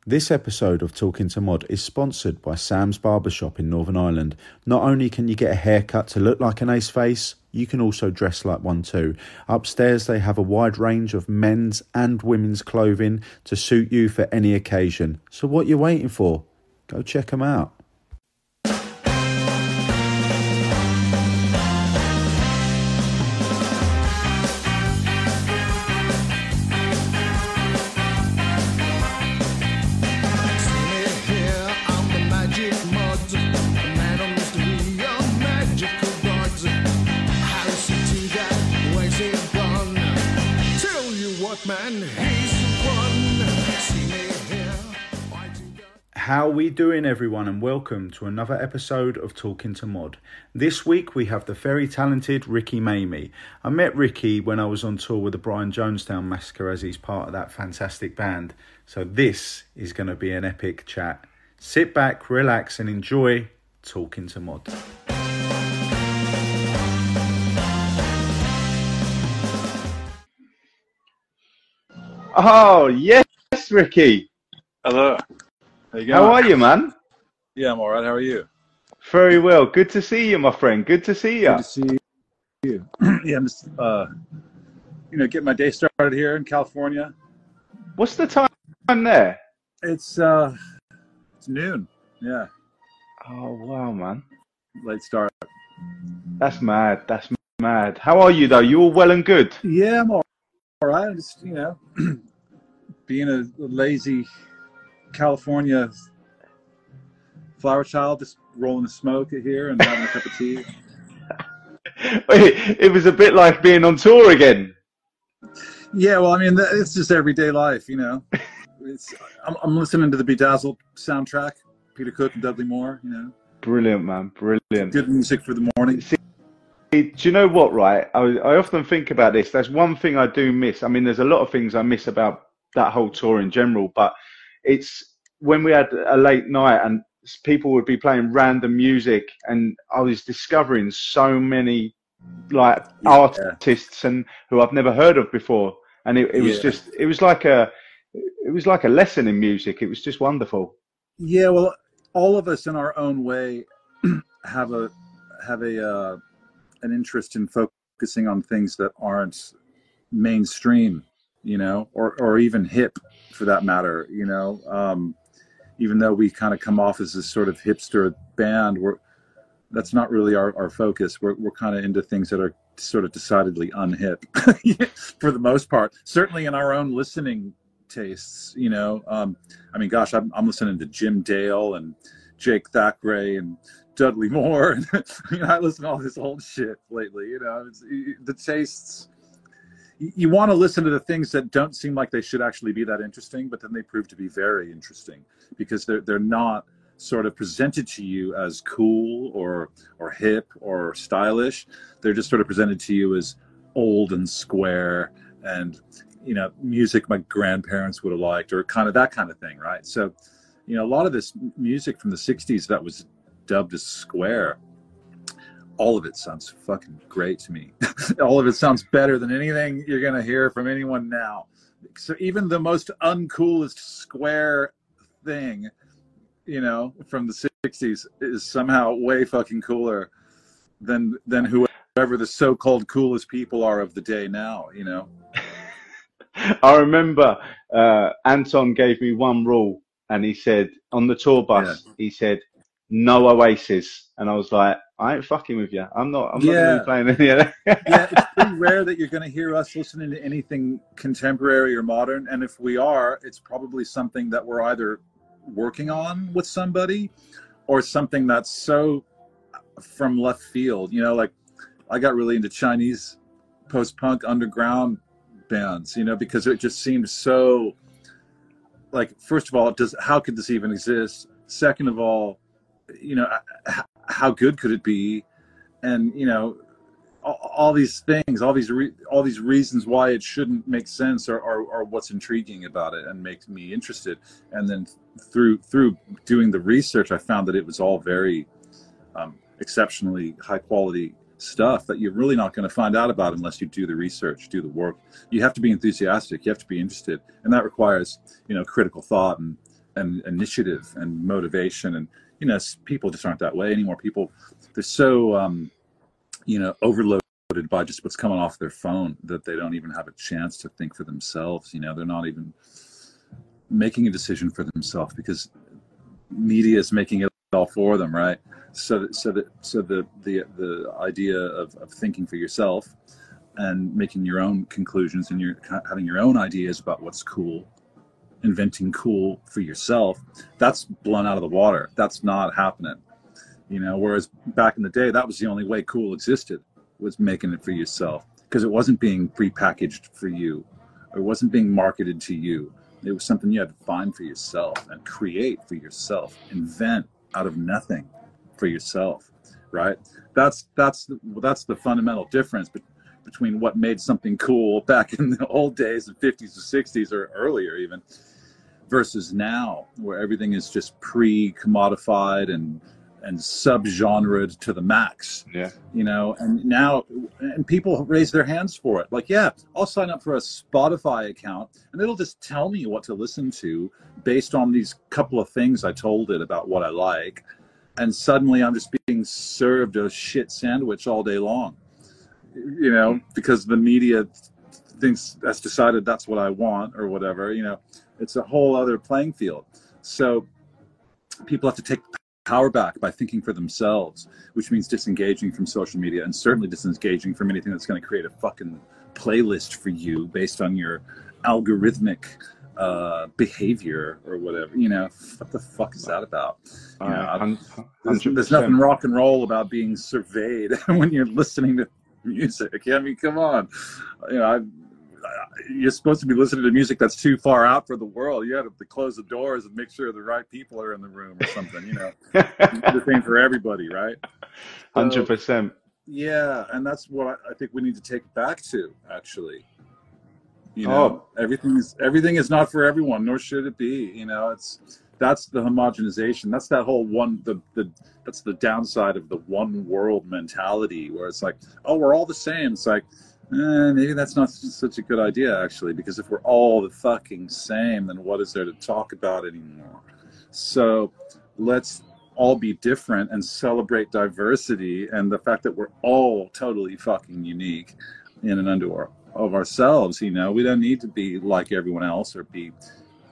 This episode of Talking to Mod is sponsored by Sam's Barbershop in Northern Ireland. Not only can you get a haircut to look like an ace face, you can also dress like one too. Upstairs they have a wide range of men's and women's clothing to suit you for any occasion. So what you waiting for? Go check them out. How we doing, everyone, and welcome to another episode of Talking to Mod. This week we have the very talented Ricky Maymi. I met Ricky when I was on tour with the Brian Jonestown Massacre, as he's part of that fantastic band. So this is going to be an epic chat. Sit back, relax and enjoy Talking to Mod. Oh, yes, Ricky. Hello. How are you, man? Yeah, I'm all right. How are you? Very well. Good to see you, my friend. Good to see you. Good to see you. Yeah, I'm just, getting my day started here in California. What's the time there? It's noon. Yeah. Oh, wow, man. Late start. That's mad. That's mad. How are you, though? You all well and good? Yeah, I'm all right. I'm just, being a lazy California flower child, just rolling a smoke here and having a cup of tea. Wait, it was a bit like being on tour again. Yeah, well, I mean, it's just everyday life, I'm listening to the Bedazzled soundtrack, Peter Cook and Dudley Moore, Brilliant, man, brilliant. Good music for the morning. See, do you know what, right? I often think about this. There's one thing I do miss. I mean, there's a lot of things I miss about that whole tour in general, but it's when we had a late night and people would be playing random music and I was discovering so many artists and who I've never heard of before. And it was just, it was like a lesson in music. It was just wonderful. Yeah. Well, all of us in our own way have an interest in focusing on things that aren't mainstream, or even hip for that matter, even though we kind of come off as this sort of hipster band, that's not really our focus. We're kind of into things that are sort of decidedly unhip for the most part, certainly in our own listening tastes, I mean, gosh, I'm listening to Jim Dale and Jake Thackeray and Dudley Moore. And I listen to all this old shit lately, the tastes. You want to listen to the things that don't seem like they should actually be that interesting, but then they prove to be very interesting because they're not sort of presented to you as cool or hip or stylish. They're just sort of presented to you as old and square and, music my grandparents would have liked or kind of that kind of thing, right? So, a lot of this music from the 60s that was dubbed as square, all of it sounds fucking great to me. All of it sounds better than anything you're going to hear from anyone now. So even the most uncoolest square thing, from the 60s is somehow way fucking cooler than whoever the so-called coolest people are of the day now, I remember Anton gave me one rule and he said, on the tour bus, he said, no Oasis. And I was like, I ain't fucking with you. I'm not going to be playing any of that. Yeah, it's pretty rare that you're going to hear us listening to anything contemporary or modern. And if we are, it's probably something that we're either working on with somebody or something that's so from left field. Like I got really into Chinese post-punk underground bands, because it just seemed so like, first of all, how could this even exist? Second of all, how good could it be? And all these things, all these reasons why it shouldn't make sense are what's intriguing about it and makes me interested. And then through doing the research, I found that it was all very exceptionally high quality stuff that you're really not going to find out about unless you do the research, do the work. You have to be enthusiastic, you have to be interested, and that requires, critical thought and and initiative and motivation. And, you know, people just aren't that way anymore. People, they're so, you know, overloaded by just what's coming off their phone that they don't even have a chance to think for themselves. You know, they're not even making a decision for themselves because media is making it all for them, right? So the idea of thinking for yourself and making your own conclusions and having your own ideas about what's cool, inventing cool for yourself, that's blown out of the water. That's not happening, you know. Whereas back in the day, that was the only way cool existed, was making it for yourself, because it wasn't being prepackaged for you, it wasn't being marketed to you. It was something you had to find for yourself and create for yourself, invent out of nothing for yourself, right? That's the fundamental difference between what made something cool back in the old days, the 50s or 60s or earlier even, versus now, where everything is just pre-commodified and subgenred to the max. Yeah. You know, and now, and people raise their hands for it. Like, yeah, I'll sign up for a Spotify account and it'll just tell me what to listen to based on these couple of things I told it about what I like. And suddenly I'm just being served a shit sandwich all day long, you know, because the media thinks that's decided that's what I want or whatever. You know, it's a whole other playing field. So people have to take power back by thinking for themselves, which means disengaging from social media, and certainly disengaging from anything that's going to create a fucking playlist for you based on your algorithmic behavior or whatever. You know, what the fuck is that about? You know, there's nothing rock and roll about being surveyed when you're listening to music. I mean, come on. You know, you're supposed to be listening to music that's too far out for the world. You have to close the doors and make sure the right people are in the room or something, you know. The same for everybody, right? 100%. Yeah, and that's what I think we need to take it back to, actually. You know, everything is not for everyone, nor should it be. You know, that's the homogenization. That's that whole that's the downside of the one world mentality, where it's like, oh, we're all the same. It's like, maybe that's not such a good idea, actually, because if we're all the fucking same, then what is there to talk about anymore? So let's all be different and celebrate diversity and the fact that we're all totally fucking unique in and unto of ourselves. You know, we don't need to be like everyone else or be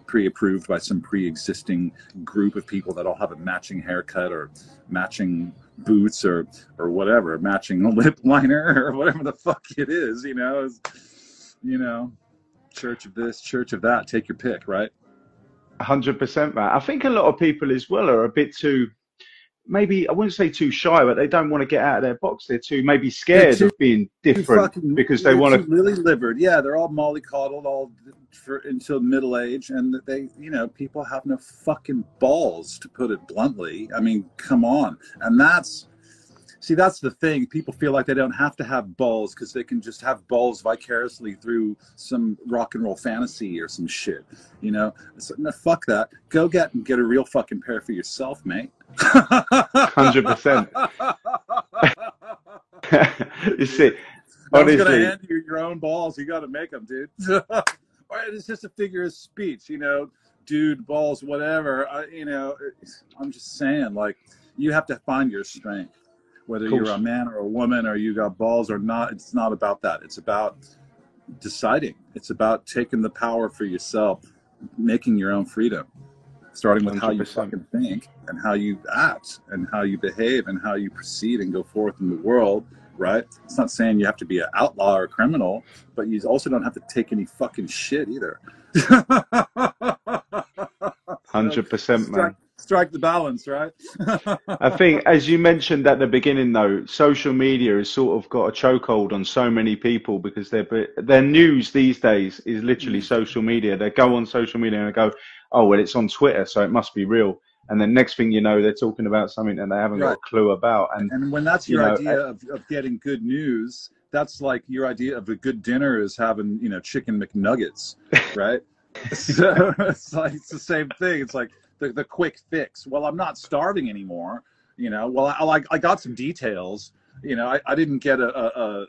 pre-approved by some pre-existing group of people that all have a matching haircut or matching boots or whatever, matching lip liner or whatever the fuck it is, you know. You know, church of this, church of that, take your pick, right? 100%, Matt. I think a lot of people as well are a bit too, maybe I wouldn't say too shy, but they don't want to get out of their box. They're too maybe scared of being different because they want to lily-livered. Yeah, they're all mollycoddled all until middle age, and they, you know, people have no fucking balls, to put it bluntly. I mean, come on. And that's the thing. People feel like they don't have to have balls because they can just have balls vicariously through some rock and roll fantasy or some shit. You know, it's like, no, fuck that. Go get a real fucking pair for yourself, mate. 100%. You see, honestly, gonna hand you your own balls. You got to make them, dude. Or it's just a figure of speech, you know, dude, balls, whatever. You know, I'm just saying, like, you have to find your strength, whether you're a man or a woman or you got balls or not. It's not about that. It's about deciding. It's about taking the power for yourself, making your own freedom, starting with 100%. How you fucking think and how you act and how you behave and how you proceed and go forth in the world. Right? It's not saying you have to be an outlaw or a criminal, but you also don't have to take any fucking shit either. 100%, man. Strike the balance, right? I think, as you mentioned at the beginning, though, social media has sort of got a chokehold on so many people because their news these days is literally social media. They go on social media and they go, oh, well, it's on Twitter, so it must be real. And then next thing you know, they're talking about something that they haven't got a clue about. And when that's your idea of getting good news, that's like your idea of a good dinner is having, you know, chicken McNuggets, right? So it's like, it's the same thing. It's like the quick fix. Well, I'm not starving anymore. You know, well, I got some details. You know, I didn't get a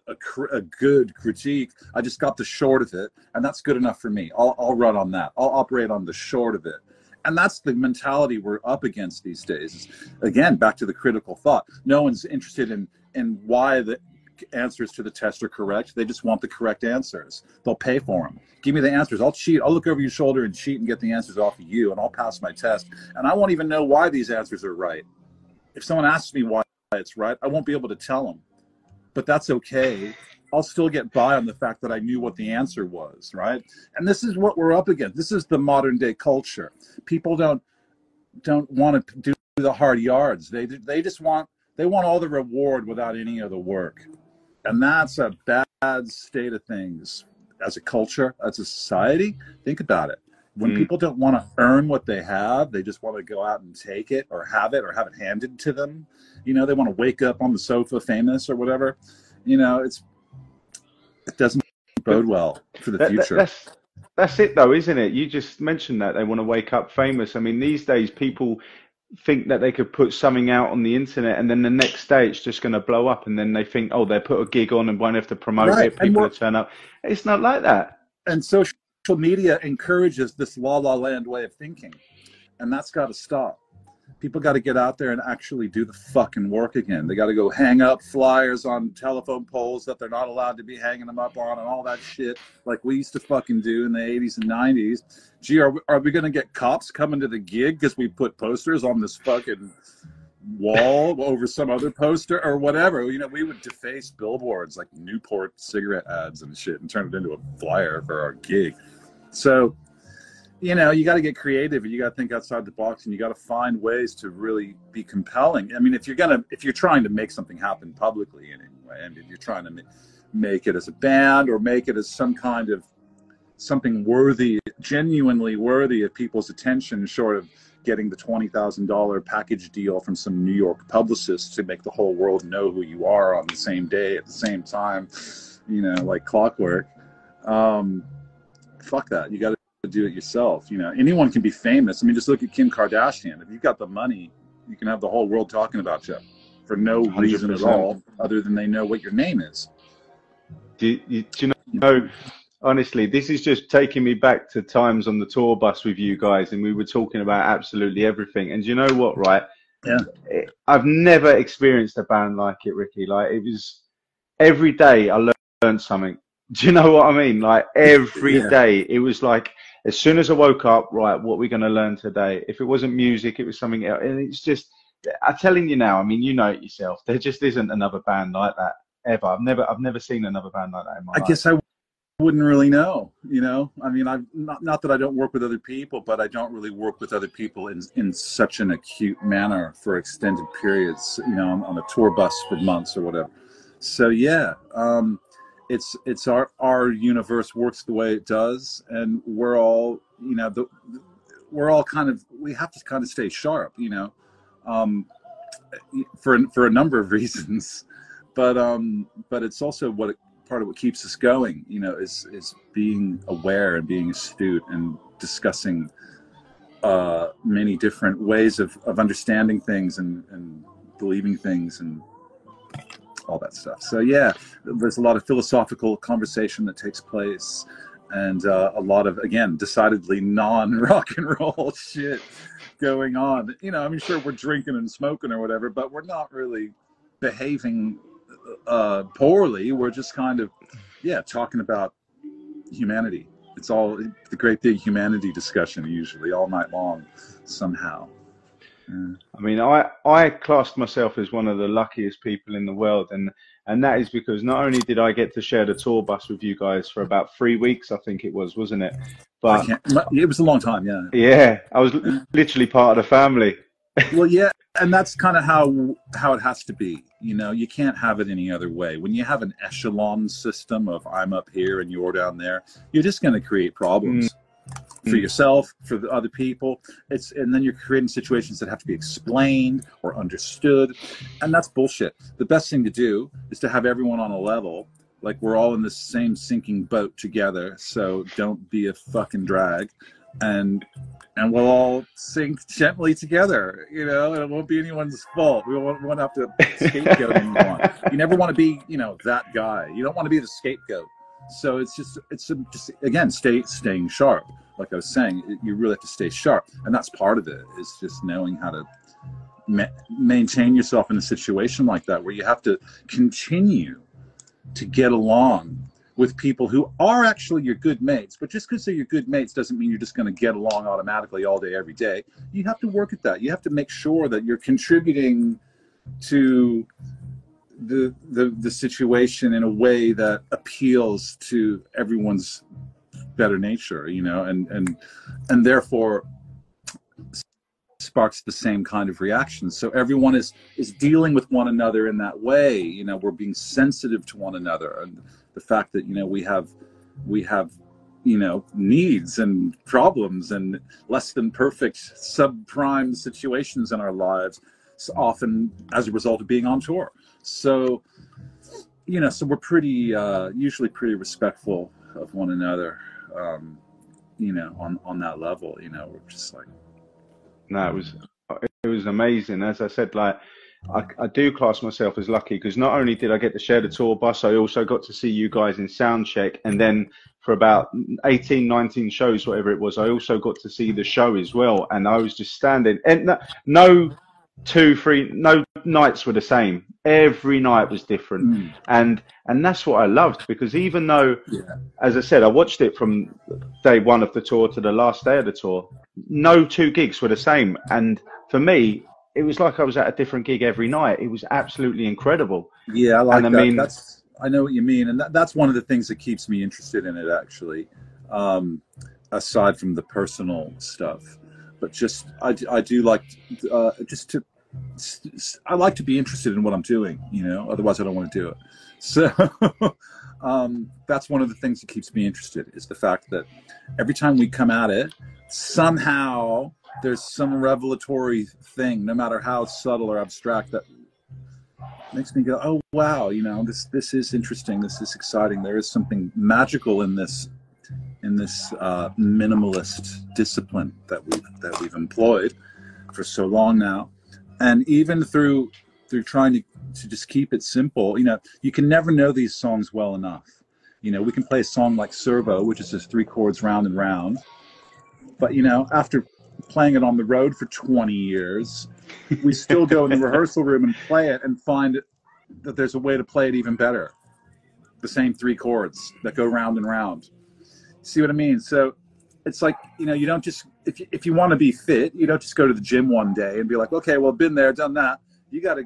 good critique. I just got the short of it, and that's good enough for me. I'll run on that. I'll operate on the short of it. And that's the mentality we're up against these days. Again, back to the critical thought. No one's interested in why the answers to the test are correct. They just want the correct answers. They'll pay for them. Give me the answers. I'll cheat. I'll look over your shoulder and cheat and get the answers off of you, and I'll pass my test. And I won't even know why these answers are right. If someone asks me why it's right, I won't be able to tell them. But that's okay. I'll still get by on the fact that I knew what the answer was, right? And this is what we're up against. This is the modern day culture. People don't want to do the hard yards. They just want all the reward without any of the work. And that's a bad state of things as a culture, as a society. Think about it. When people don't want to earn what they have, they just want to go out and take it or have it handed to them. You know, they want to wake up on the sofa famous or whatever. You know, it doesn't bode well for the future. That's it though, isn't it? You just mentioned that they want to wake up famous. I mean, these days people think that they could put something out on the internet and then the next day it's just going to blow up, and then they think, oh, they put a gig on and won't have to promote it. People will turn up. It's not like that. And social media encourages this la la land way of thinking, and that's got to stop. People got to get out there and actually do the fucking work again. They got to go hang up flyers on telephone poles that they're not allowed to be hanging them up on, and all that shit like we used to fucking do in the 80s and 90s. Gee, are we going to get cops coming to the gig because we put posters on this fucking wall over some other poster or whatever? You know, we would deface billboards like Newport cigarette ads and shit and turn it into a flyer for our gig. So, you know, you got to get creative and you got to think outside the box, and you got to find ways to really be compelling. I mean, if you're trying to make something happen publicly in any way, and if you're trying to make it as a band or make it as some kind of something worthy, genuinely worthy of people's attention, short of getting the $20,000 package deal from some New York publicist to make the whole world know who you are on the same day at the same time, you know, like clockwork. Fuck that. You got to do it yourself. You know, anyone can be famous. I mean, just look at Kim Kardashian. If you've got the money, you can have the whole world talking about you for no reason 100%. At all, other than they know what your name is. Do you know, honestly, this is just taking me back to times on the tour bus with you guys, and we were talking about absolutely everything. And you know what, right? Yeah. I've never experienced a band like it, Ricky. Like, it was every day I learned something. Do you know what I mean? Like, every day it was like, as soon as I woke up, right, what are we going to learn today? If it wasn't music, it was something else. And it's just, I'm telling you now, I mean, you know it yourself. There just isn't another band like that ever. I've never seen another band like that in my life. I guess I wouldn't really know, you know? I mean, not that I don't work with other people, but I don't really work with other people in such an acute manner for extended periods, you know, on a tour bus for months or whatever. So yeah, it's our universe works the way it does, and we're all, you know, we're all we have to kind of stay sharp, you know, for a number of reasons, but it's also part of what keeps us going, you know, is being aware and being astute and discussing many different ways of understanding things and believing things and all that stuff. So yeah, there's a lot of philosophical conversation that takes place, and a lot of, again, decidedly non-rock and roll shit going on. You know, I mean, sure, we're drinking and smoking or whatever, but we're not really behaving poorly. We're just kind of, talking about humanity. It's all the great big humanity discussion, usually all night long somehow. I mean, I classed myself as one of the luckiest people in the world, and that is because not only did I get to share the tour bus with you guys for about 3 weeks, I think it was, wasn't it? But it was a long time, yeah. Yeah, I was literally part of the family. Well, yeah, and that's kind of how it has to be. You know, you can't have it any other way. When you have an echelon system of I'm up here and you're down there, you're just going to create problems. For yourself, for the other people, and then you're creating situations that have to be explained or understood, and that's bullshit. The best thing to do is to have everyone on a level, like we're all in the same sinking boat together. So don't be a fucking drag, and we'll all sink gently together, you know, and it won't be anyone's fault. We won't have to scapegoat anyone. You never want to be, you know, that guy. You don't want to be the scapegoat. So just again, staying sharp. Like I was saying, you really have to stay sharp, and that's part of it. Is just knowing how to maintain yourself in a situation like that, where you have to continue to get along with people who are actually your good mates. But just because they're your good mates doesn't mean you're just going to get along automatically all day, every day. You have to work at that. You have to make sure that you're contributing to the situation in a way that appeals to everyone's better nature, you know, and therefore sparks the same kind of reaction. So everyone is dealing with one another in that way. You know, we're being sensitive to one another, and the fact that, you know, we have you know, needs and problems and less than perfect subprime situations in our lives, often as a result of being on tour. So, you know, so we're pretty usually pretty respectful of one another, you know, on that level. You know, we're just like, no, it was amazing. As I said, like, I do class myself as lucky, because not only did I get to share the tour bus, I also got to see you guys in sound check, and then for about 18, 19 shows, whatever it was, I also got to see the show as well. And I was just standing, and no nights were the same. Every night was different. And that's what I loved, because even though, as I said, I watched it from day one of the tour to the last day of the tour, no two gigs were the same. And for me, it was like I was at a different gig every night. It was absolutely incredible. Yeah, I like and that. I mean, I know what you mean, and that's one of the things that keeps me interested in it, actually, aside from the personal stuff. But just I do like I like to be interested in what I'm doing, you know. Otherwise, I don't want to do it. So that's one of the things that keeps me interested, is the fact that every time we come at it, somehow there's some revelatory thing, no matter how subtle or abstract, that makes me go, oh wow, you know, this is interesting, this is exciting. There is something magical in this minimalist discipline that we've employed for so long now. And even through trying to just keep it simple, you know, you can never know these songs well enough. You know, we can play a song like Servo, which is just 3 chords round and round, but, you know, after playing it on the road for 20 years, we still go in the rehearsal room and play it and find that there's a way to play it even better. The same 3 chords that go round and round. See what I mean? So it's like, you know, you don't just, if you want to be fit, you don't just go to the gym one day and be like, okay, well, been there, done that. You gotta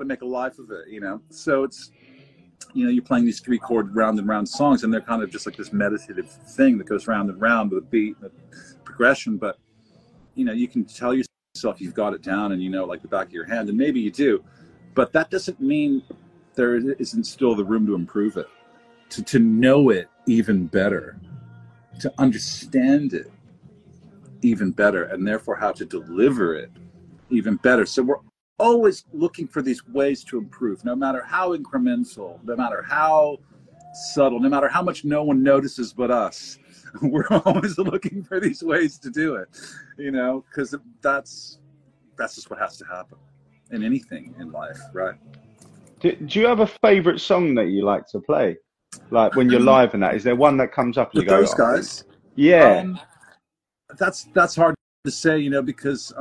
make a life of it, you know? So it's, you know, you're playing these 3 chord round and round songs, and they're kind of just like this meditative thing that goes round and round with a beat and a progression. But, you know, you can tell yourself you've got it down and, you know, like the back of your hand, and maybe you do, but that doesn't mean there isn't still the room to improve it, to know it even better, to understand it even better, and therefore how to deliver it even better. So we're always looking for these ways to improve, no matter how incremental, no matter how subtle, no matter how much no one notices but us. We're always looking for these ways to do it, you know, because that's just what has to happen in anything in life, right? do you have a favorite song that you like to play, like when you're live and that? Is there one that comes up and With you go, those guys? yeah? That's hard to say, you know, because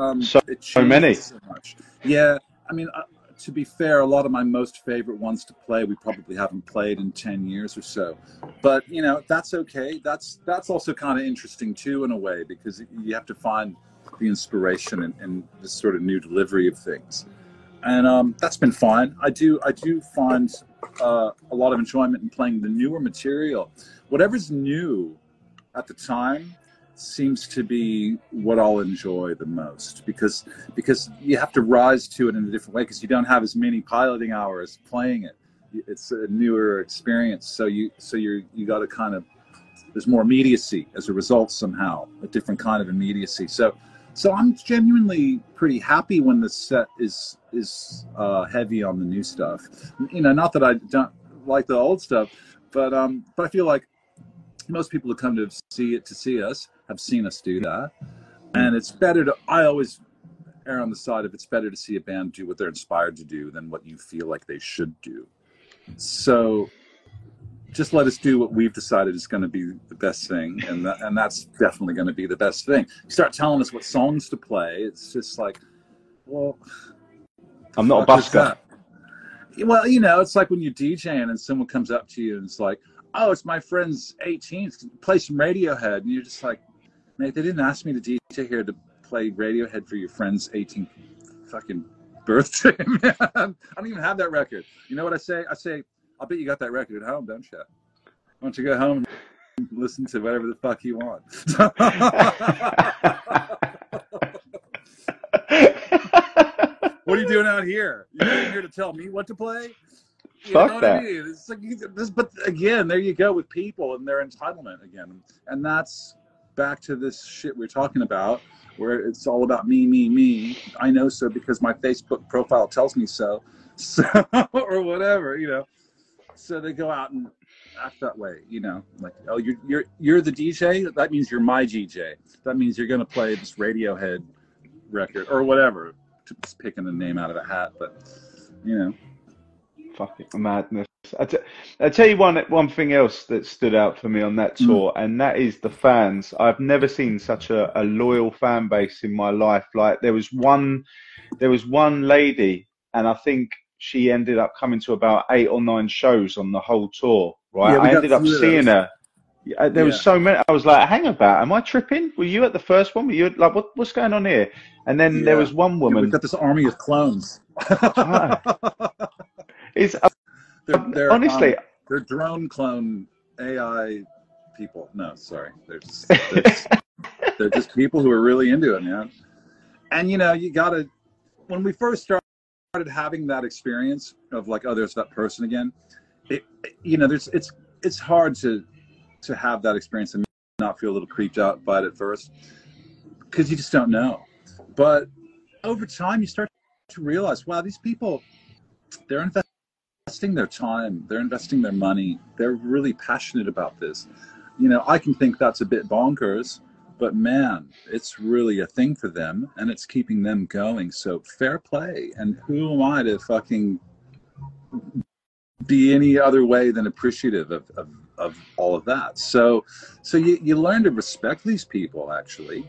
it So many. changes so much. Yeah, I mean, to be fair, a lot of my most favorite ones to play, we probably haven't played in 10 years or so. But, you know, that's okay. That's also kind of interesting too, in a way, because you have to find the inspiration in this sort of new delivery of things. And that's been fine. I do find a lot of enjoyment in playing the newer material. Whatever's new at the time seems to be what I'll enjoy the most, because you have to rise to it in a different way, because you don't have as many piloting hours playing it. It's a newer experience, so you got to kind of, there's more immediacy as a result, somehow a different kind of immediacy. So I'm genuinely pretty happy when the set is heavy on the new stuff. You know, not that I don't like the old stuff, but I feel like most people who come to see us have seen us do that, and it's better to. I always err on the side of, it's better to see a band do what they're inspired to do than what you feel like they should do. So, just let us do what we've decided is going to be the best thing, and that's definitely going to be the best thing. You start telling us what songs to play, it's just like, well, I'm not a busker. Well, you know, it's like when you're DJing and someone comes up to you and it's like, oh, it's my friend's 18th, play some Radiohead, and you're just like, mate, they didn't ask me to DJ here to play Radiohead for your friend's 18th fucking birthday, man. I don't even have that record. You know what I say? I say, I'll bet you got that record at home, don't you? Why don't you go home and listen to whatever the fuck you want? What are you doing out here? You're here to tell me what to play? Fuck that. I mean? It's like but again, there you go with people and their entitlement again. And that's back to this shit we're talking about, where it's all about me, me, me. I know so because my Facebook profile tells me so, or whatever, you know. So they go out and act that way, you know, like, oh, you're the DJ. That means you're my DJ. That means you're going to play this Radiohead record or whatever. Just picking a name out of a hat, but you know, fucking madness. I tell you one thing else that stood out for me on that tour, and that is the fans. I've never seen such a loyal fan base in my life. Like there was one lady, and I think she ended up coming to about 8 or 9 shows on the whole tour. Right, I ended up seeing her. There was so many. I was like, hang about, am I tripping? Were you at the first one? Were you like, what's going on here? And then there was one woman. We've got this army of clones. It's they're honestly they're drone clone AI people. No, sorry, they're just people who are really into it, man. And you know, you gotta, when we first started having that experience of like, oh, there's that person again. You know, it's hard to have that experience and not feel a little creeped out by it at first, because you just don't know. But over time, you start to realize, wow, these people, they're investing their time, they're investing their money, they're really passionate about this. You know, I can think that's a bit bonkers, but man, it's really a thing for them, and it's keeping them going. So fair play. And who am I to fucking be any other way than appreciative of all of that? So you learn to respect these people, actually.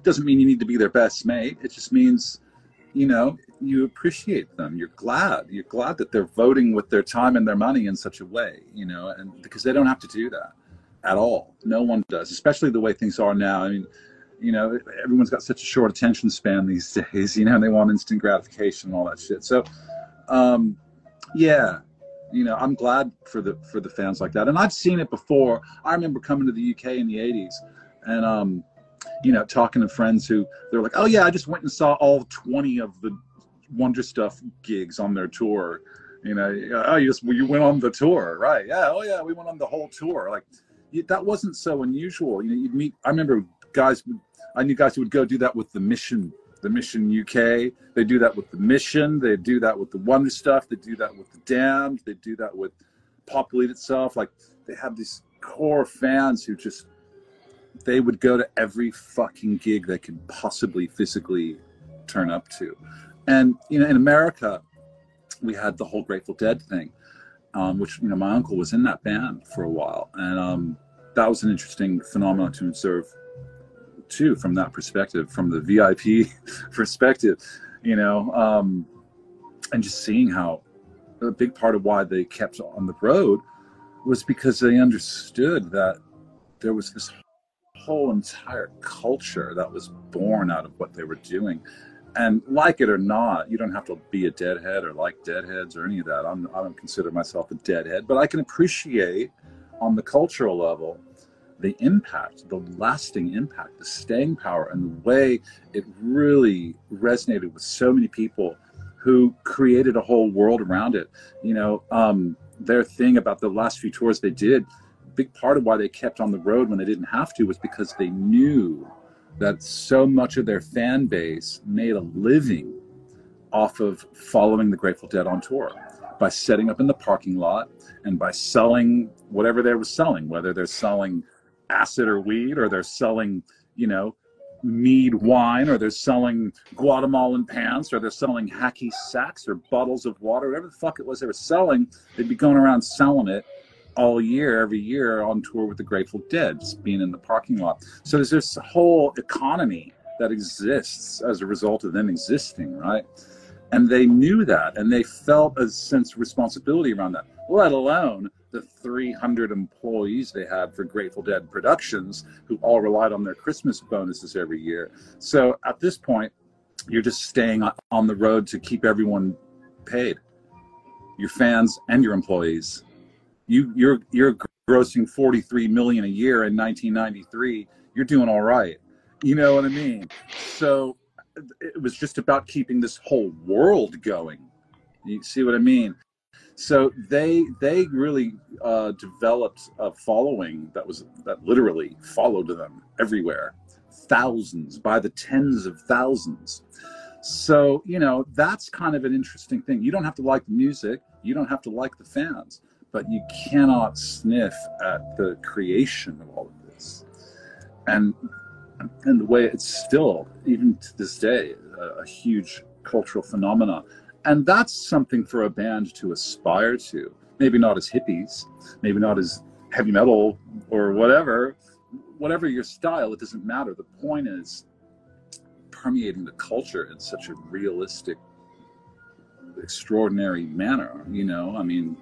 Doesn't mean you need to be their best mate. It just means, you know, you appreciate them. You're glad that they're voting with their time and their money in such a way, you know, and because they don't have to do that at all. No one does, especially the way things are now. I mean, you know, everyone's got such a short attention span these days, you know, and they want instant gratification and all that shit. So, yeah. You know, I'm glad for the fans like that. And I've seen it before. I remember coming to the UK in the 80s and, you know, talking to friends who they're like, oh, yeah, I just went and saw all 20 of the Wonder Stuff gigs on their tour. You know, oh, you went on the tour, right? Yeah, oh, yeah, we went on the whole tour. Like, that wasn't so unusual. You know, you'd meet, I remember I knew guys who would go do that with the Mission UK. They do that with the Mission. They do that with the Wonder Stuff. They do that with the Damned. They do that with Populate Itself. Like, they have these core fans who just, they would go to every fucking gig they could possibly physically turn up to. And, you know, in America, we had the whole Grateful Dead thing, which, you know, my uncle was in that band for a while. And that was an interesting phenomenon to observe too, from that perspective, from the VIP perspective, you know, and just seeing how a big part of why they kept on the road was because they understood that there was this whole entire culture that was born out of what they were doing. And like it or not, you don't have to be a Deadhead or like Deadheads or any of that. I don't consider myself a Deadhead, but I can appreciate on the cultural level the impact, the lasting impact, the staying power, and the way it really resonated with so many people who created a whole world around it. You know, their thing about the last few tours they did, a big part of why they kept on the road when they didn't have to was because they knew that so much of their fan base made a living off of following the Grateful Dead on tour by setting up in the parking lot and by selling whatever they were selling, whether they're selling acid or weed, or they're selling, you know, mead wine, or they're selling Guatemalan pants, or they're selling hacky sacks or bottles of water, whatever the fuck it was they were selling. They'd be going around selling it all year, every year on tour with the Grateful Dead, just being in the parking lot. So there's this whole economy that exists as a result of them existing, right? And they knew that, and they felt a sense of responsibility around that, let alone the 300 employees they had for Grateful Dead Productions, who all relied on their Christmas bonuses every year. So at this point, you're just staying on the road to keep everyone paid, your fans and your employees. You're grossing $43 million a year in 1993. You're doing all right. You know what I mean? So it was just about keeping this whole world going. You see what I mean? So they really developed a following that literally followed them everywhere, thousands, by the tens of thousands. So, you know, that's kind of an interesting thing. You don't have to like the music, you don't have to like the fans, but you cannot sniff at the creation of all of this. And the way it's still, even to this day, a huge cultural phenomenon. And that's something for a band to aspire to. Maybe not as hippies, maybe not as heavy metal or whatever your style, it doesn't matter. The point is permeating the culture in such a realistic, extraordinary manner, you know? I mean,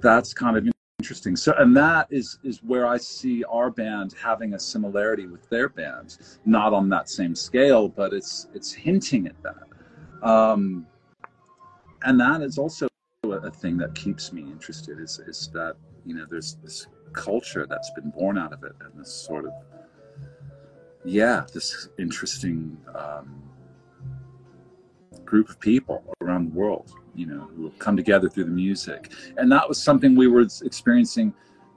that's kind of interesting. So, and that is where I see our band having a similarity with their band, not on that same scale, but it's hinting at that. And that is also a thing that keeps me interested, is that, you know, there's this culture that's been born out of it, and this sort of, this interesting group of people around the world, you know, who have come together through the music. And that was something we were experiencing,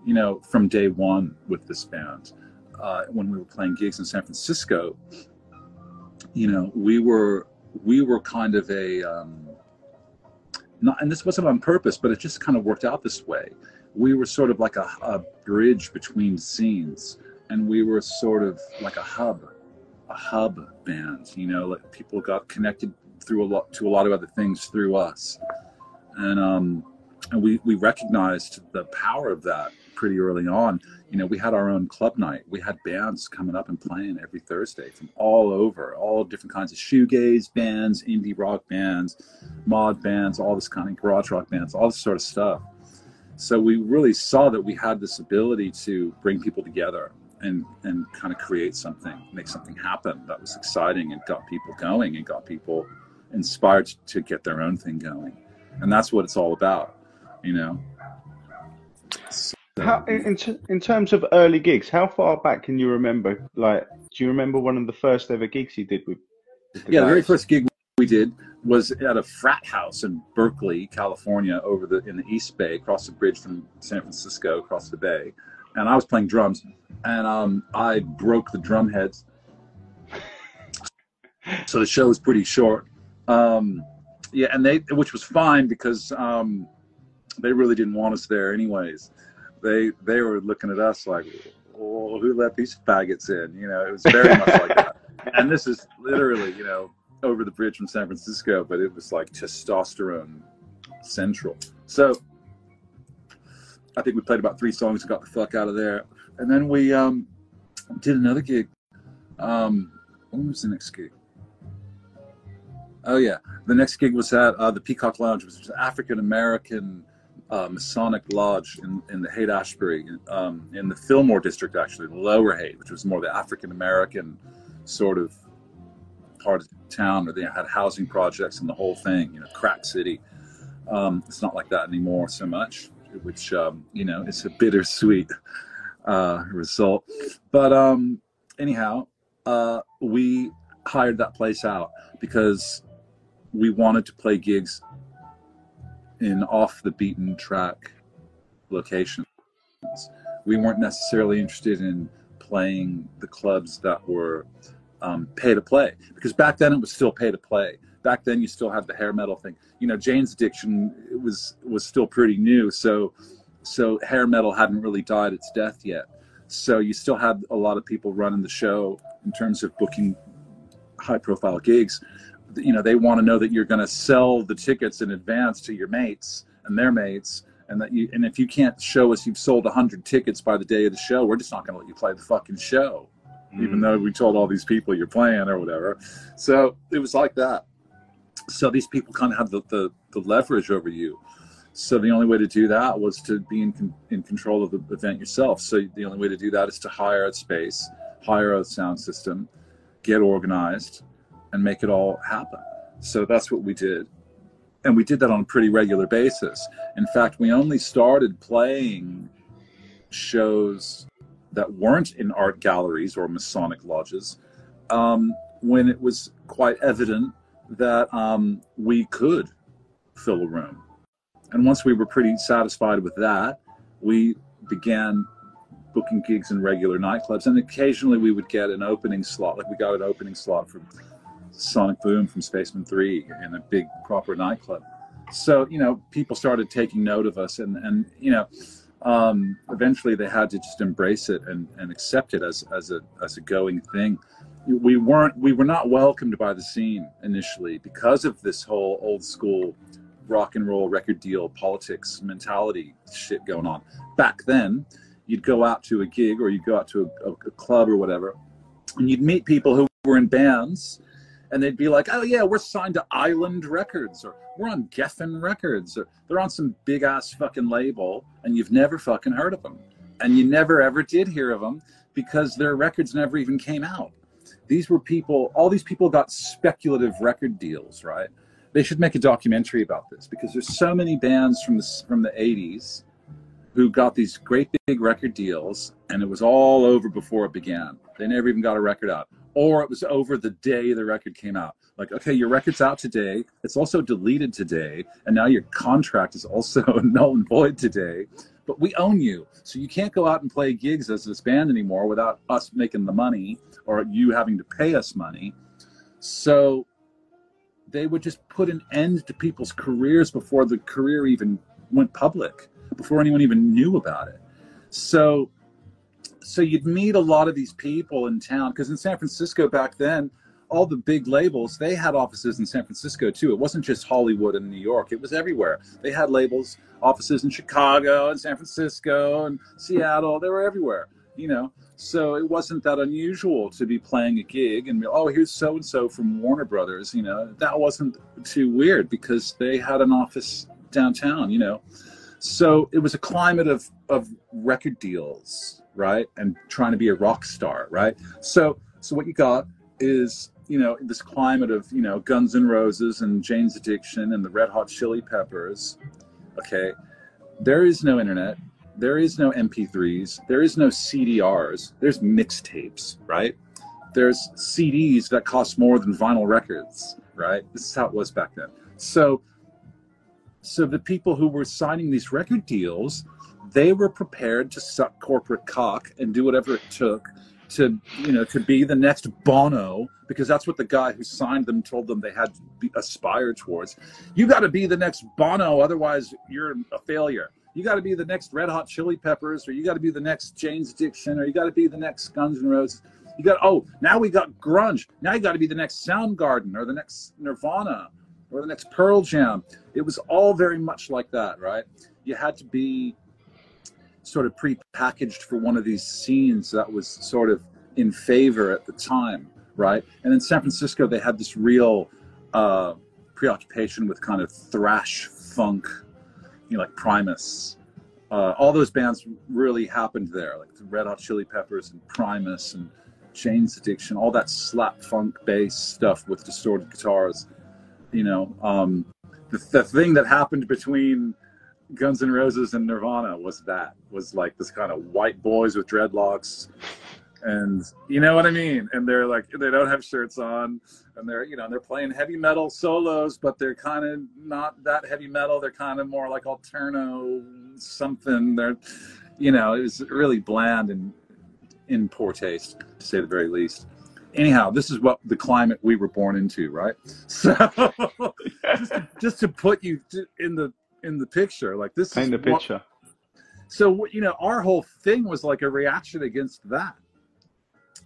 you know, from day one with this band. When we were playing gigs in San Francisco, you know, we were kind of and this wasn't on purpose, but it just kind of worked out this way. We were sort of like a bridge between scenes, and we were sort of like a hub band, you know, like people got connected to a lot of other things through us. And we recognized the power of that pretty early on. You know, we had our own club night. We had bands coming up and playing every Thursday from all over, all different kinds of shoegaze bands, indie rock bands, mod bands, all this kind of garage rock bands, all this sort of stuff. So we really saw that we had this ability to bring people together and kind of create something, make something happen that was exciting and got people going and got people inspired to get their own thing going. And that's what it's all about, you know. So, How, in terms of early gigs, how far back can you remember? Like, do you remember one of the first ever gigs you did with the the very first gig we did was at a frat house in Berkeley, California, in the East Bay, across the bridge from San Francisco, across the bay. And I was playing drums, and I broke the drum heads. So the show was pretty short. And which was fine, because they really didn't want us there anyways. They were looking at us like, oh, who let these faggots in? You know, it was very much like that. And this is literally, you know, over the bridge from San Francisco, but it was like testosterone central. So I think we played about 3 songs and got the fuck out of there. And then we did another gig. When was the next gig? Oh yeah, the next gig was at the Peacock Lounge, which was an African-American Masonic lodge in the Haight-Ashbury, in the Fillmore district, actually, the Lower Haight, which was more the African-American sort of part of town, where they had housing projects and the whole thing, you know, crack city. It's not like that anymore so much, which, you know, it's a bittersweet result. But anyhow, we hired that place out because we wanted to play gigs in off the beaten track locations. We weren't necessarily interested in playing the clubs that were pay to play, because back then it was still pay to play. Back then you still had the hair metal thing. You know, Jane's Addiction was still pretty new, so hair metal hadn't really died its death yet. So you still had a lot of people running the show in terms of booking high profile gigs. You know, they want to know that you're going to sell the tickets in advance to your mates and their mates, and if you can't show us you've sold 100 tickets by the day of the show, we're just not going to let you play the fucking show, even though we told all these people you're playing or whatever. So it was like that. So these people kind of have the leverage over you. So the only way to do that was to be in control of the event yourself. So the only way to do that is to hire a space, hire a sound system, get organized, and make it all happen. So that's what we did. And we did that on a pretty regular basis. In fact, we only started playing shows that weren't in art galleries or Masonic lodges when it was quite evident that we could fill a room. And once we were pretty satisfied with that, we began booking gigs in regular nightclubs. And occasionally we would get an opening slot. Like we got an opening slot for Sonic Boom from Spaceman 3 in a big proper nightclub. So, you know, people started taking note of us, and you know, eventually they had to just embrace it and accept it as a going thing. We were not welcomed by the scene initially because of this whole old school rock and roll record deal politics mentality shit going on. Back then, you'd go out to a gig or you'd go out to a club or whatever, and you'd meet people who were in bands, and they'd be like, oh yeah, we're signed to Island Records, or we're on Geffen Records, or they're on some big ass fucking label, and you've never fucking heard of them. And you never ever did hear of them because their records never even came out. These were people, all these people got speculative record deals, right? They should make a documentary about this, because there's so many bands from the 80s who got these great big record deals, and it was all over before it began. They never even got a record out. Or it was over the day the record came out. Like, okay, your record's out today. It's also deleted today. And now your contract is also null and void today. But we own you. So you can't go out and play gigs as this band anymore without us making the money or you having to pay us money. So they would just put an end to people's careers before the career even went public, before anyone even knew about it. So you'd meet a lot of these people in town, because in San Francisco back then, all the big labels, they had offices in San Francisco too. It wasn't just Hollywood and New York. It was everywhere. They had labels, offices in Chicago and San Francisco and Seattle. They were everywhere, you know. So it wasn't that unusual to be playing a gig and be, oh, here's so-and-so from Warner Brothers, you know. That wasn't too weird because they had an office downtown, you know. So it was a climate of record deals, right? And trying to be a rock star, right? So what you got is, you know, this climate of, you know, Guns N' Roses and Jane's Addiction and the Red Hot Chili Peppers. Okay, there is no internet. There is no MP3s. There is no CDRs. There's mixtapes, right? There's CDs that cost more than vinyl records, right? This is how it was back then. So the people who were signing these record deals, they were prepared to suck corporate cock and do whatever it took to, you know, to be the next Bono, because that's what the guy who signed them told them they had to aspire towards. You got to be the next Bono, otherwise you're a failure. You got to be the next Red Hot Chili Peppers, or you got to be the next Jane's Addiction, or you got to be the next Guns N' Roses. You got, oh, now we got grunge. Now you got to be the next Soundgarden or the next Nirvana or the next Pearl Jam. It was all very much like that, right? You had to be sort of pre-packaged for one of these scenes that was sort of in favor at the time, right? And in San Francisco, they had this real preoccupation with kind of thrash funk, you know, like Primus. All those bands really happened there, like the Red Hot Chili Peppers and Primus and Jane's Addiction, all that slap funk bass stuff with distorted guitars. You know, the thing that happened between Guns N' Roses and Nirvana was like this kind of white boys with dreadlocks, and you know what I mean? And they're like, they don't have shirts on, and they're, you know, they're playing heavy metal solos, but they're kind of not that heavy metal. They're kind of more like alterno something. They're, you know, it was really bland and in poor taste, to say the very least. Anyhow, this is what the climate we were born into, right? So just to put you in the picture, like this paint the picture. So, you know, our whole thing was like a reaction against that.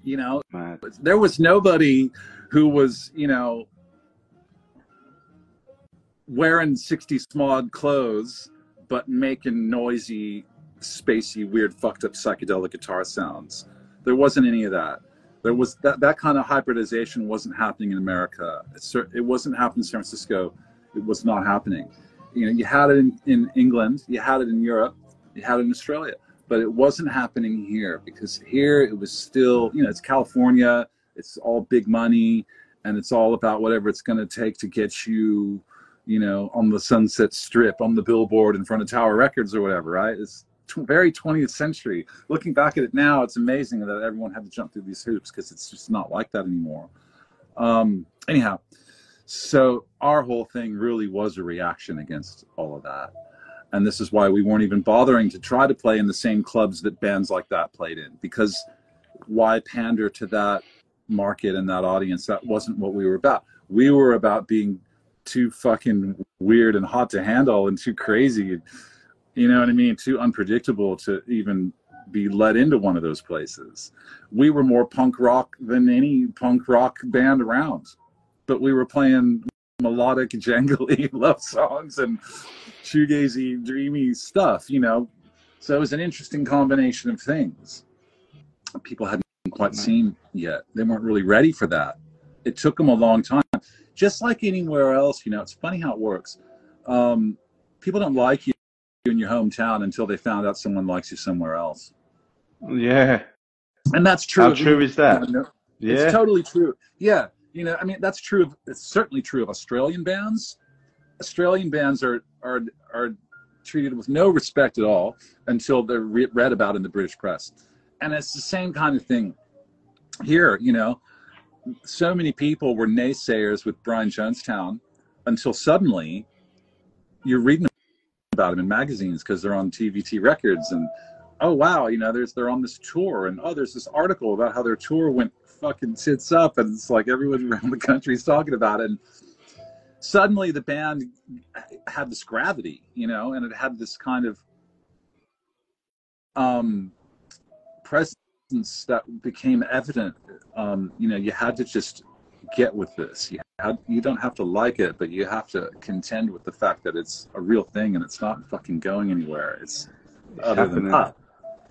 You know, Mad. There was nobody who was, you know, wearing 60s mod clothes, but making noisy, spacey, weird, fucked up psychedelic guitar sounds. There wasn't any of that. There was that kind of hybridization wasn't happening in America. It wasn't happening in San Francisco. It was not happening. You know, you had it in England, you had it in Europe, you had it in Australia, but it wasn't happening here, because here it was still, you know, it's California, it's all big money, and it's all about whatever it's going to take to get you, you know, on the Sunset Strip, on the billboard in front of Tower Records or whatever, right? It's very 20th century. Looking back at it now, it's amazing that everyone had to jump through these hoops, because it's just not like that anymore. Anyhow, so our whole thing really was a reaction against all of that. And this is why we weren't even bothering to try to play in the same clubs that bands like that played in, because why pander to that market and that audience? That wasn't what we were about. We were about being too fucking weird and hot to handle and too crazy, you know what I mean, too unpredictable to even be let into one of those places. We were more punk rock than any punk rock band around, but we were playing melodic, jangly love songs and shoegazy, dreamy stuff, you know. So it was an interesting combination of things people hadn't quite seen yet. They weren't really ready for that. It took them a long time. Just like anywhere else, you know, it's funny how it works. People don't like you in your hometown until they found out someone likes you somewhere else. Yeah. And that's true. How true is that? Yeah. It's totally true. Yeah. You know, I mean, that's true. It's certainly true of Australian bands. Australian bands are treated with no respect at all until they're read about in the British press. And it's the same kind of thing here, you know. So many people were naysayers with Brian Jonestown until suddenly you're reading about them in magazines because they're on TVT Records, and oh wow, you know, they're on this tour, and oh, there's this article about how their tour went fucking tits up, and it's like everyone around the country is talking about it. And suddenly the band had this gravity, you know, and it had this kind of presence that became evident. You know, you had to just get with this. You don't have to like it, but you have to contend with the fact that it's a real thing and it's not fucking going anywhere. It's other than that.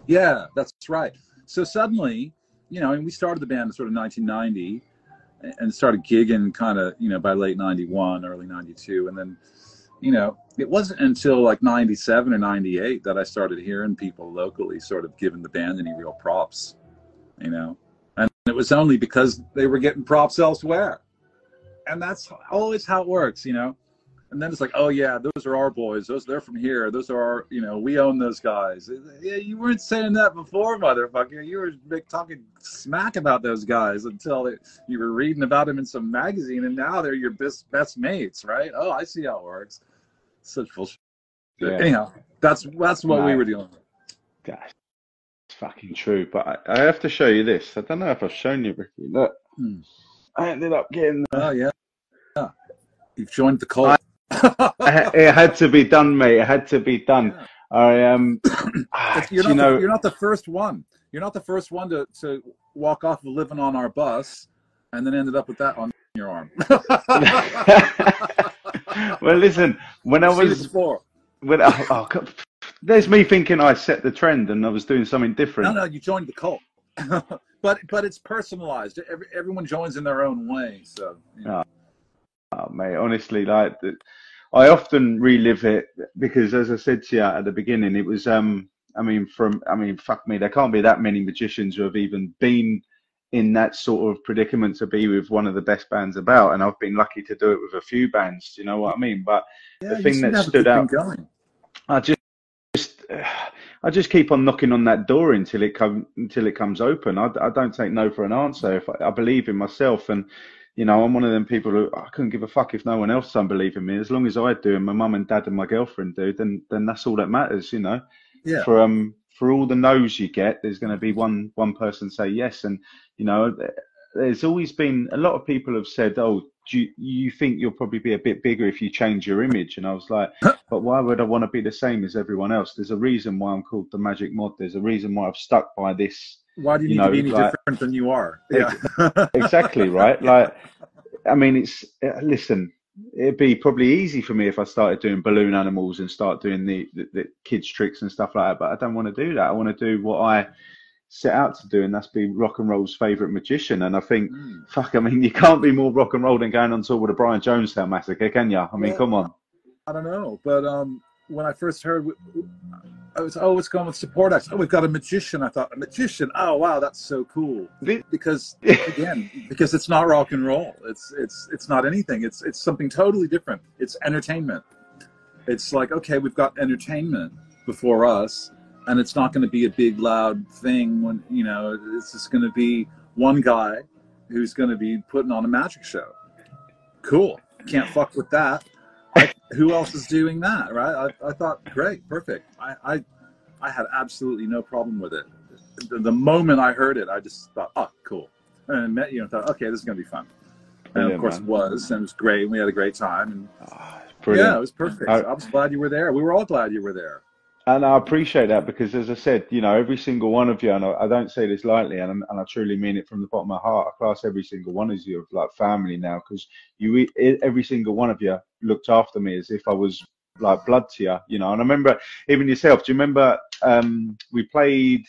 Yeah, that's right. So suddenly, you know, and we started the band in sort of 1990 and started gigging kind of, you know, by late 91, early 92. And then, you know, it wasn't until like 97 or 98 that I started hearing people locally sort of giving the band any real props, you know. And it was only because they were getting props elsewhere. And that's always how it works, you know. And then it's like, oh yeah, those are our boys. They're from here. Those are our, you know, we own those guys. Yeah, you weren't saying that before, motherfucker. You were talking smack about those guys until you were reading about them in some magazine, and now they're your best mates, right? Oh, I see how it works. Such bullshit. Yeah. Anyhow, that's what we were dealing with. That's fucking true. But I have to show you this. I don't know if I've shown you, Ricky. Look, I ended up getting. Oh yeah. You've joined the cult. It had to be done, mate. It had to be done. Yeah. You're not the first one. You're not the first one to walk off of living on our bus and then ended up with that on your arm. Well, listen, when I was there's me thinking I set the trend and I was doing something different. No, you joined the cult. but it's personalized. Everyone joins in their own way. So. You know. Oh, mate, honestly, like I often relive it because, as I said to you at the beginning, it was fuck me, there can't be that many magicians who have even been in that sort of predicament to be with one of the best bands about, and I've been lucky to do it with a few bands. Do you know what I mean? But the thing that stood out, I just keep on knocking on that door until it comes open. I don't take no for an answer. If I believe in myself, and you know, I'm one of them people who I couldn't give a fuck if no one else don't believe in me. As long as I do, and my mum and dad and my girlfriend do, then that's all that matters, you know. Yeah. For all the no's you get, there's going to be one person say yes, and you know, there's always been a lot of people have said, oh, do you think you'll probably be a bit bigger if you change your image? And I was like, but why would I want to be the same as everyone else? There's a reason why I'm called the Magic Mod. There's a reason why I've stuck by this. Why do you need to be any different than you are? Yeah. Exactly, right? Like, I mean, listen, it'd be probably easy for me if I started doing balloon animals and start doing the kids tricks and stuff like that. But I don't want to do that. I want to do what I set out to do, and that's be rock and roll's favorite magician. And I think, fuck, I mean, you can't be more rock and roll than going on tour with the Brian Jonestown Massacre, can you? I mean, come on. I don't know, but when I first heard, I was, oh, what's going with support acts? Oh, we've got a magician. I thought, a magician? Oh, wow, that's so cool. Because again, because it's not rock and roll. It's not anything. It's something totally different. It's entertainment. It's like, okay, we've got entertainment before us, and it's not going to be a big loud thing. When it's just going to be one guy who's going to be putting on a magic show. Cool. Can't fuck with that. Who else is doing that, right? I thought, great, perfect. I had absolutely no problem with it. The moment I heard it, I just thought, oh, cool. And met you and thought, okay, this is going to be fun. And of course it was, and it was great. And we had a great time. And yeah, it was perfect. I was glad you were there. We were all glad you were there. And I appreciate that because, as I said, every single one of you, and I don't say this lightly, and I truly mean it from the bottom of my heart, I class every single one of you like family now, because every single one of you looked after me as if I was like blood to you, And I remember even yourself. Do you remember we played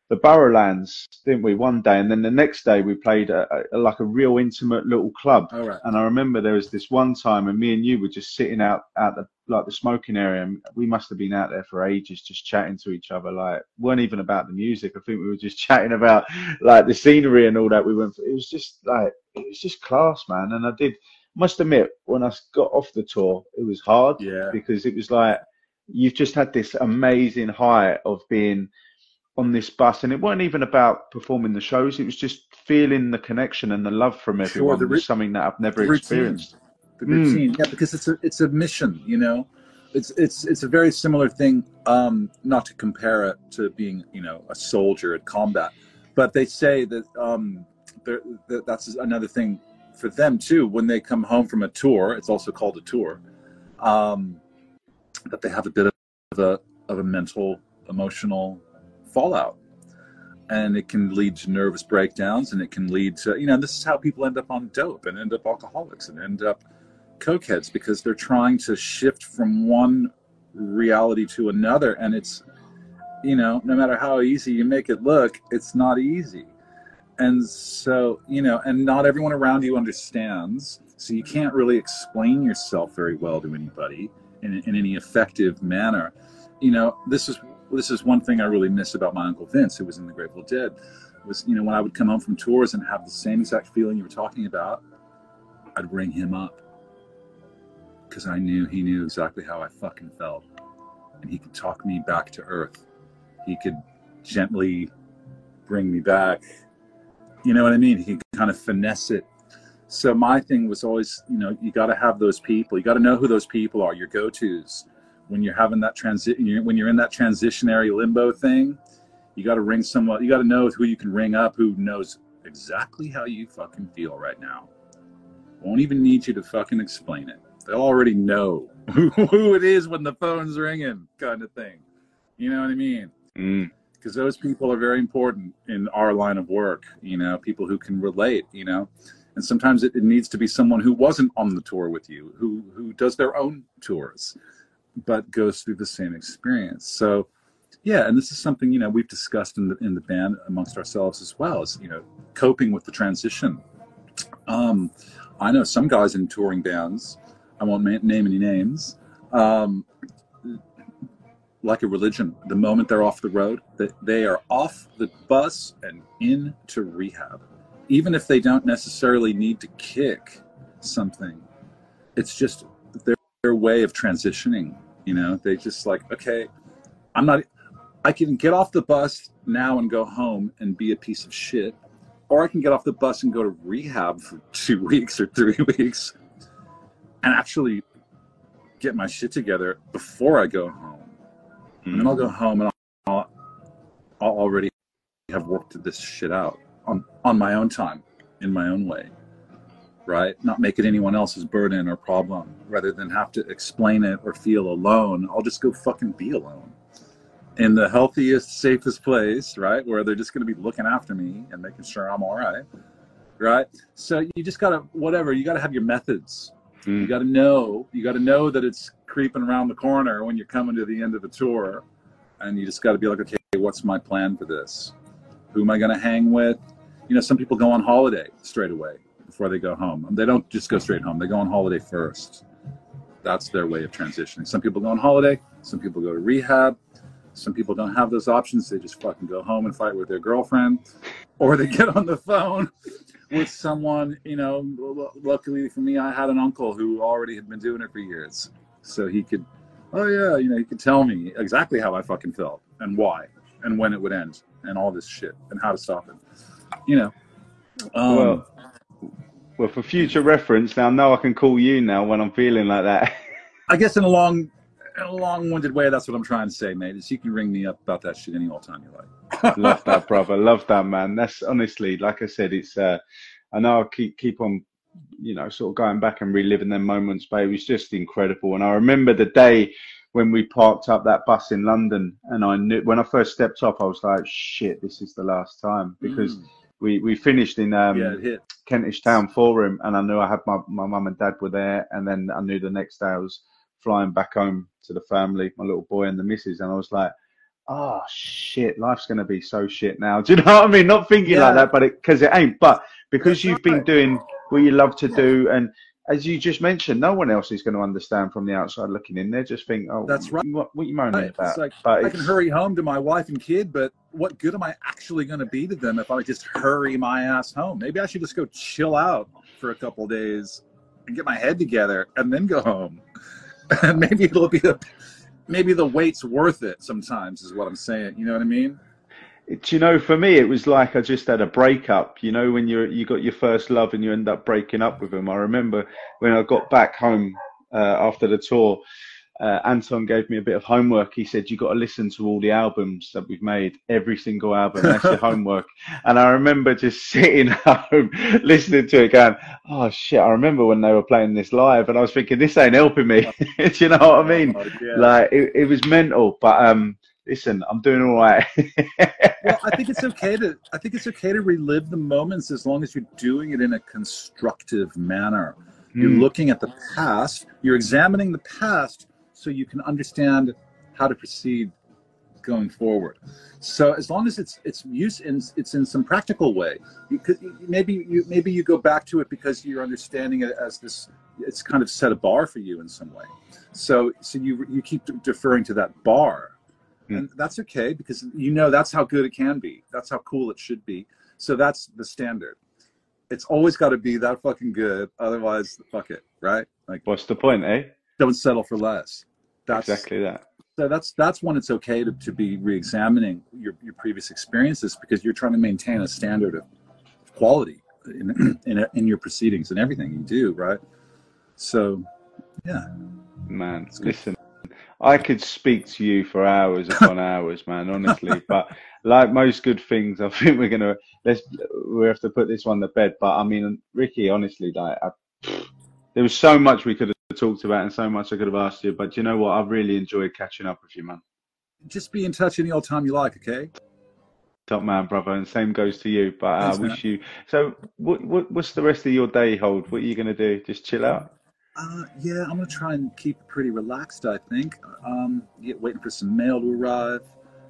the Barrowlands, didn't we, one day, and then the next day we played like a real intimate little club. Oh, right. And I remember there was this one time, and me and you were just sitting out the smoking area, and we must have been out there for ages, just chatting to each other. Like, weren't even about the music. I think we were just chatting about like the scenery and all that. It was just class, man. And I must admit, when I got off the tour, it was hard, because it was like you've just had this amazing high of being on this bus, and it wasn't even about performing the shows. It was just feeling the connection and the love from everyone. It was something that I've never experienced. The routine, yeah, because it's a mission. It's a very similar thing. Not to compare it to being a soldier at combat, but they say that that's another thing for them too. When they come home from a tour, it's also called a tour. That they have a bit of a mental, emotional fallout, and it can lead to nervous breakdowns, and it can lead to this is how people end up on dope and end up alcoholics and end up cokeheads, because they're trying to shift from one reality to another, and it's no matter how easy you make it look, it's not easy. And so and not everyone around you understands, so you can't really explain yourself very well to anybody in any effective manner. This is one thing I really miss about my Uncle Vince, who was in the Grateful Dead, was, when I would come home from tours and have the same exact feeling you were talking about, I'd ring him up, because I knew he knew exactly how I fucking felt, and he could talk me back to earth. He could gently bring me back. You know what I mean? He could kind of finesse it. So my thing was always, you got to have those people. You got to know who those people are, your go-tos. When you're having that when you're in that transitionary limbo thing, you got to ring someone. You got to know who you can ring up, who knows exactly how you fucking feel right now. Won't even need you to fucking explain it. They'll already know who it is when the phone's ringing, kind of thing. You know what I mean? Because those people are very important in our line of work. People who can relate. And sometimes it needs to be someone who wasn't on the tour with you, who does their own tours, but goes through the same experience. So, yeah, and this is something we've discussed in the band amongst ourselves as well, as coping with the transition. I know some guys in touring bands, I won't name any names, like a religion. The moment they're off the road, they are off the bus and into rehab, even if they don't necessarily need to kick something. It's just their way of transitioning. They just like, okay, I can get off the bus now and go home and be a piece of shit, or I can get off the bus and go to rehab for 2 weeks or 3 weeks and actually get my shit together before I go home. And then I'll go home and I'll already have worked this shit out on my own time, in my own way. Right? Not make it anyone else's burden or problem. Rather than have to explain it or feel alone, I'll just go fucking be alone. In the healthiest, safest place, right? Where they're just going to be looking after me and making sure I'm all right. Right? So you just got to, you got to have your methods. You got to know that it's creeping around the corner when you're coming to the end of a tour, and you just got to be like, okay, what's my plan for this? Who am I going to hang with? You know, some people go on holiday straight away before they go home. They don't just go straight home. They go on holiday first. That's their way of transitioning. Some people go on holiday. Some people go to rehab. Some people don't have those options. They just fucking go home and fight with their girlfriend, or they get on the phone with someone. You know, luckily for me, I had an uncle who already had been doing it for years, so he could, he could tell me exactly how I fucking felt and why and when it would end and all this shit and how to stop it. You know. Well, for future reference, now I know I can call you now when I'm feeling like that. I guess in a long-winded way, that's what I'm trying to say, mate. Is you can ring me up about that shit any old time you like. Love that, brother. Love that, man. That's honestly, like I said, it's. I know I keep on, you know, sort of going back and reliving them moments, but it was just incredible. And I remember the day when we parked up that bus in London, and I knew when I first stepped off, I was like, shit, this is the last time, because we finished in Kentish Town Forum, and I knew I had my mum and dad were there, and then I knew the next day I was flying back home to the family, my little boy and the missus, and I was like, oh shit, life's gonna be so shit now. Do you know what I mean? Not thinking like that, but because it ain't. But because you've been doing what you love to do, and as you just mentioned, no one else is going to understand from the outside looking in. They just think, oh, that's right. What you moaning about? It's like, I can hurry home to my wife and kid, but what good am I actually going to be to them if I just hurry my ass home? Maybe I should just go chill out for a couple of days and get my head together and then go home. And maybe maybe the wait's worth it sometimes, is what I'm saying. You know what I mean? You know, for me, it was like I just had a breakup. You know, when you got your first love and you end up breaking up with him. I remember when I got back home after the tour, Anton gave me a bit of homework. He said, you got to listen to all the albums that we've made, every single album. That's your homework. And I remember just sitting home listening to it going, oh shit, I remember when they were playing this live, and I was thinking, this ain't helping me. Do you know what I mean? Yeah. Like it was mental, but listen, I'm doing all right. Well, I think it's okay to relive the moments as long as you're doing it in a constructive manner. You're looking at the past, you're examining the past so you can understand how to proceed going forward. So as long as it's in some practical way, maybe you go back to it because you're understanding it as this, it's kind of set a bar for you in some way. So you keep deferring to that bar. And that's okay, because you know that's how good it can be. That's how cool it should be. So that's the standard. It's always got to be that fucking good. Otherwise, fuck it, right? Like, what's the point, eh? Don't settle for less. That's exactly that. So that's when it's okay to be re-examining your previous experiences, because you're trying to maintain a standard of quality in your proceedings and everything you do, right? So, yeah. Man, listen. I could speak to you for hours upon hours, man, honestly. But like most good things, I think we have to put this one to bed. But I mean, Ricky, honestly, like there was so much we could have talked about and so much I could have asked you. But you know what? I've really enjoyed catching up with you, man. Just be in touch any old time you like, okay? Top man, brother, and same goes to you. But I wish you. So, what's the rest of your day hold? What are you gonna do? Just chill out? Yeah, I'm gonna try and keep it pretty relaxed, I think. Waiting for some mail to arrive.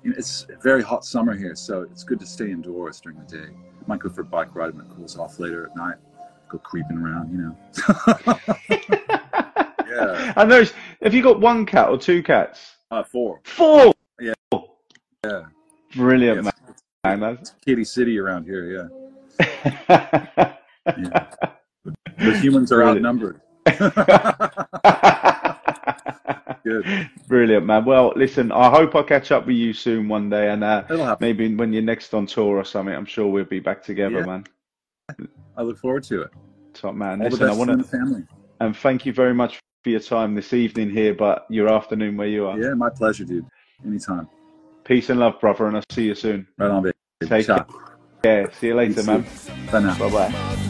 You know, it's a very hot summer here, so it's good to stay indoors during the day. Might go for a bike ride when it cools off later at night. Go creeping around, you know. Yeah. I know. Have you got one cat or two cats? 4. 4. Yeah. Yeah. Brilliant, man. It's kitty city around here. Yeah. Yeah. The humans are outnumbered. Good. Brilliant, man. Well, listen, I hope I catch up with you soon one day, and maybe when you're next on tour or something, I'm sure we'll be back together, man. I look forward to it. Top man. All listen, the best in the family. And thank you very much for your time this evening here, but your afternoon where you are. Yeah, my pleasure, dude. Anytime. Peace and love, brother, and I'll see you soon. Right on, baby. Take care. See you later, man. Bye now. Bye-bye.